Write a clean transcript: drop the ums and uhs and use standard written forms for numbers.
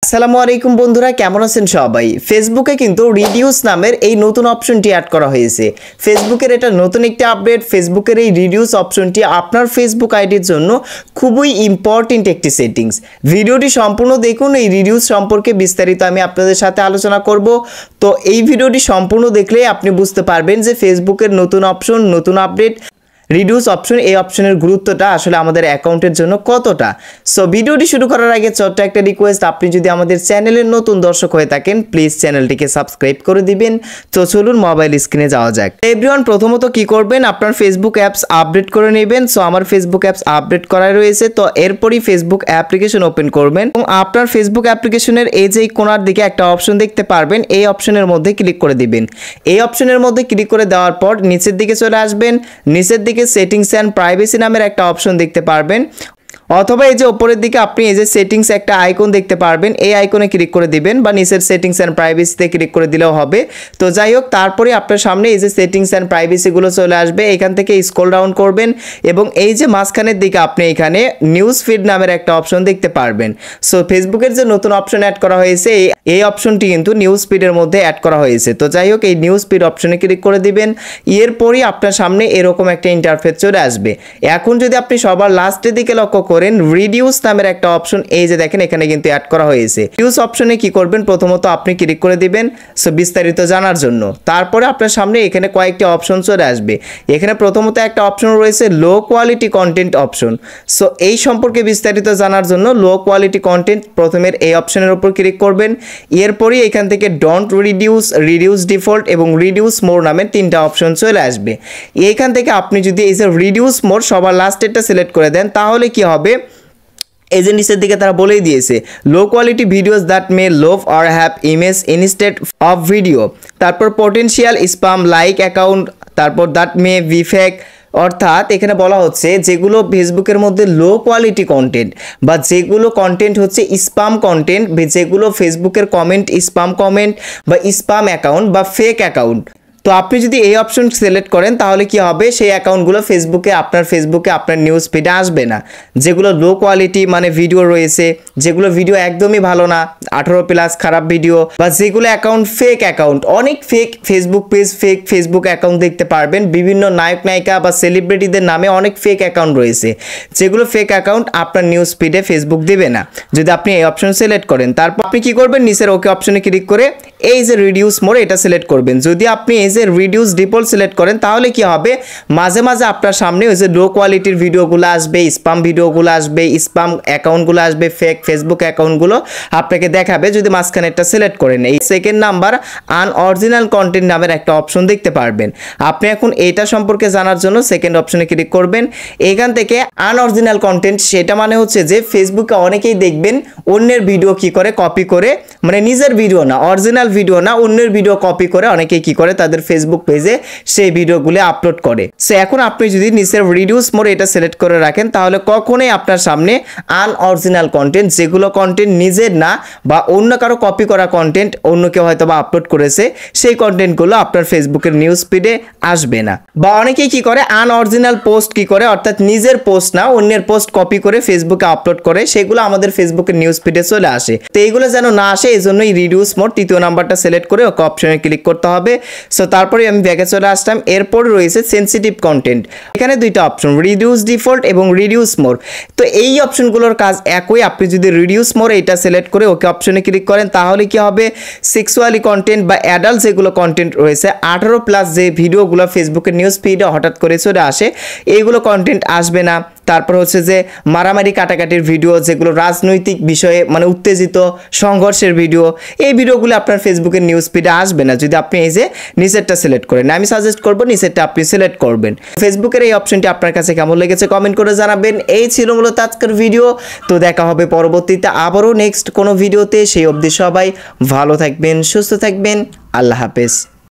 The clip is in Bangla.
আসসালামু আলাইকুম বন্ধুরা, কেমন আছেন সবাই? ফেসবুকে কিন্তু রিডিউস নামের এই নতুন অপশনটি অ্যাড করা হয়েছে। ফেসবুকের এটা নতুন একটি আপডেট। ফেসবুকের এই রিডিউস অপশনটি আপনার ফেসবুক আইডির জন্য খুবই ইম্পর্টেন্ট একটি সেটিংস। ভিডিওটি সম্পূর্ণ দেখুন। এই রিডিউস সম্পর্কে বিস্তারিত আমি আপনাদের সাথে আলোচনা করব। তো এই ভিডিওটি সম্পূর্ণ দেখলে আপনি বুঝতে পারবেন যে ফেসবুকের নতুন অপশন, নতুন আপডেট রিডিউস অপশন, এই অপশনের গুরুত্বটা আসলে আমাদের অ্যাকাউন্টের জন্য কতটা। সো ভিডিওটি শুরু করার আগে ছোট্ট একটা রিকোয়েস্ট, আপনি যদি আমাদের চ্যানেলের নতুন দর্শক হয়ে থাকেন প্লিজ চ্যানেলটিকে সাবস্ক্রাইব করে দিবেন। তো চলুন মোবাইল স্ক্রিনে যাওয়া যাক। এভরিওয়ান, প্রথমত কি করবেন, আপনার ফেসবুক অ্যাপস আপডেট করে নেবেন। সো আমার ফেসবুক অ্যাপস আপডেট করা রয়েছে। তো এরপরই ফেসবুক অ্যাপ্লিকেশন ওপেন করবেন এবং আপনার ফেসবুক অ্যাপ্লিকেশনের এই যে কোণার দিকে একটা অপশন দেখতে পারবেন, এই অপশনের মধ্যে ক্লিক করে দিবেন। এই অপশনের মধ্যে ক্লিক করে দেওয়ার পর নিচের দিকে চলে আসবেন। নিচের দিকে সেটিংস অ্যান্ড প্রাইভেসি নামের একটা অপশন দেখতে পারবেন, অথবা এই যে উপরের দিকে আপনি এই যে সেটিংস একটা আইকন দেখতে পারবেন, এই আইকনে ক্লিক করে দিবেন, বা নিচের সেটিংস অ্যান্ড প্রাইভেসিতে ক্লিক করে দিলেও হবে। তো যাই হোক, তারপরে আপনার সামনে এই যে সেটিংস অ্যান্ড প্রাইভেসিগুলো চলে আসবে। এখান থেকে স্ক্রল ডাউন করবেন এবং এই যে মাঝখানের দিকে আপনি এখানে নিউজ ফিড নামের একটা অপশন দেখতে পারবেন। সো ফেসবুকের যে নতুন অপশন অ্যাড করা হয়েছে, এই অপশনটি কিন্তু নিউজ ফিডের মধ্যে অ্যাড করা হয়েছে। তো যাই হোক, এই নিউজ ফিড অপশনে ক্লিক করে দিবেন। এরপরই আপনার সামনে এরকম একটা ইন্টারফেস চলে আসবে। এখন যদি আপনি সবার লাস্টের দিকে লক্ষ্য করেন, রিডিউস নামের একটা অপশন এই যে দেখেন এখানে কিন্তু অ্যাড করা হয়েছে। রিডিউস অপশনে কি করবেন, প্রথমত আপনি ক্লিক করে দিবেন সো বিস্তারিত জানার জন্য। তারপরে আপনার সামনে এখানে কয়েকটি অপশন চলে আসবে। এখানে প্রথমত একটা অপশন রয়েছে low quality content option. So এই সম্পর্কে বিস্তারিত জানার জন্য লো কোয়ালিটি কন্টেন্ট প্রথমের এই অপশনের উপর ক্লিক করবেন। এরপরই এখান থেকে ডোন্ট রিডিউস, রিডিউস ডিফল্ট এবং রিডিউস মোর নামের তিনটা অপশন চলে আসবে। এইখান থেকে আপনি যদি এই যে রিডিউস মোর সবার লাস্টেরটা সিলেক্ট করে দেন, তাহলে কি হবে, এই যে নিচের দিকে তারা বলেই দিয়েছে low quality videos that may loop or have image instead of video, তারপর পটেনশিয়াল স্প্যাম লাইক অ্যাকাউন্ট, তারপর দ্যাট মে বি ফেক। অর্থাৎ এখানে বলা হচ্ছে যেগুলো ফেসবুকের মধ্যে লো কোয়ালিটি কন্টেন্ট বা যেগুলো কন্টেন্ট হচ্ছে স্প্যাম কন্টেন্ট, যেগুলো ফেসবুকের কমেন্ট স্প্যাম কমেন্ট বা স্প্যাম অ্যাকাউন্ট বা ফেক অ্যাকাউন্ট, তো আপনি যদি এই অপশন সিলেক্ট করেন তাহলে কি হবে, সেই অ্যাকাউন্টগুলো ফেসবুকে আপনার নিউজ ফিডে আসবে না। যেগুলো লো কোয়ালিটি মানে ভিডিও রয়েছে, যেগুলো ভিডিও একদমই ভালো না, 18+ খারাপ ভিডিও, বা যেগুলো অ্যাকাউন্ট ফেক অ্যাকাউন্ট, অনেক fake Facebook page, fake Facebook account দেখতে পারবেন। বিভিন্ন নায়ক নায়িকা বা সেলিব্রিটিদের নামে অনেক ফেক অ্যাকাউন্ট রয়েছে, যেগুলো ফেক অ্যাকাউন্ট আপনার নিউজ ফিডে ফেসবুক দেবে না যদি আপনি এই অপশন সিলেক্ট করেন। তারপর আপনি কি করবেন, নিচের ওকে অপশনে ক্লিক করে এই যে রিডিউস মোর এটা সিলেক্ট করবেন। যদি আপনি এই যে রিডিউস ডিফল্ট সিলেক্ট করেন তাহলে কি হবে, মাঝে মাঝে আপনার সামনে ওই যে লো কোয়ালিটির ভিডিওগুলো আসবে, স্প্যাম ভিডিওগুলো আসবে, স্প্যাম অ্যাকাউন্টগুলো আসবে, ফেক ফেসবুক অ্যাকাউন্টগুলো আপনাকে দেখাবে যদি মাঝখানে একটা সিলেক্ট করেন। এই সেকেন্ড নাম্বার আনঅরিজিনাল কন্টেন্ট নামের একটা অপশন দেখতে পারবেন। আপনি এখন এইটা সম্পর্কে জানার জন্য সেকেন্ড অপশনে ক্লিক করবেন। এখান থেকে আনঅরিজিনাল কন্টেন্ট, সেটা মানে হচ্ছে যে ফেসবুকে অনেকেই দেখবেন অন্যের ভিডিও কি করে কপি করে, মানে নিজের ভিডিও না, অরিজিনাল ভিডিও না, অন্যের ভিডিও কপি করে অনেকেই কি করে তাদের ফেসবুক পেজে সেই ভিডিওগুলো আপলোড করে। সো এখন আপনি যদি নিচের রিডিউস মোর এটা সিলেক্ট করে রাখেন তাহলে কখনোই আপনার সামনে আনঅরিজিনাল কন্টেন্ট, যেগুলো কন্টেন্ট নিজের না বা অন্য কারো কপি করা কন্টেন্ট, অন্য কেউ হয়তো বা আপলোড করেছে, সেই কন্টেন্টগুলো আপনার ফেসবুকের নিউজ ফিডে আসবে না। বা অনেকেই কি করে আনঅরিজিনাল পোস্ট কি করে, অর্থাৎ নিজের পোস্ট না অন্যের পোস্ট কপি করে ফেসবুকে আপলোড করে, সেগুলো আমাদের ফেসবুকের নিউজ ফিডে চলে আসে। তো এইগুলো যেন না আসে, এই জন্যই রিডিউস মোর তৃতীয় নাম্বারটা সিলেক্ট করে ওকে অপশনে ক্লিক করতে হবে। সো তারপরে আমি ব্যাকে চলে আসলাম। এরপর রয়েছে সেনসিটিভ কন্টেন্ট, এখানে দুইটা অপশন, রিডিউস ডিফল্ট এবং রিডিউস মোর। তো এই অপশনগুলোর কাজ একই। আপনি যদি রিডিউস মোর এটা সিলেক্ট করে ওকে অপশনে ক্লিক করেন তাহলে কি হবে, সেক্সুয়ালি কন্টেন্ট বা অ্যাডাল্ট যেগুলো কন্টেন্ট রয়েছে, 18+ যে ভিডিওগুলো ফেসবুকের নিউজ ফিডে হঠাৎ করে চলে আসে, এইগুলো কন্টেন্ট আসবে না। তারপর হচ্ছে যে মারামারি কাটাকাটির ভিডিও, যেগুলো রাজনৈতিক বিষয়ে মানে উত্তেজিত সংঘর্ষের ভিডিও, এই ভিডিওগুলো আপনার ফেসবুকের নিউজ ফিডে আসবে না যদি আপনি এই যে নিচেরটা সিলেক্ট করেন। আমি সাজেস্ট করব নিচেরটা আপনি সিলেক্ট করবেন। ফেসবুকের এই অপশনটি আপনার কাছে কেমন লেগেছে কমেন্ট করে জানাবেন। এই ছিল মূলত আজকের ভিডিও। তো দেখা হবে পরবর্তীতে আবারও নেক্সট কোনো ভিডিওতে। সেই অবধি সবাই ভালো থাকবেন, সুস্থ থাকবেন। আল্লাহ হাফেজ।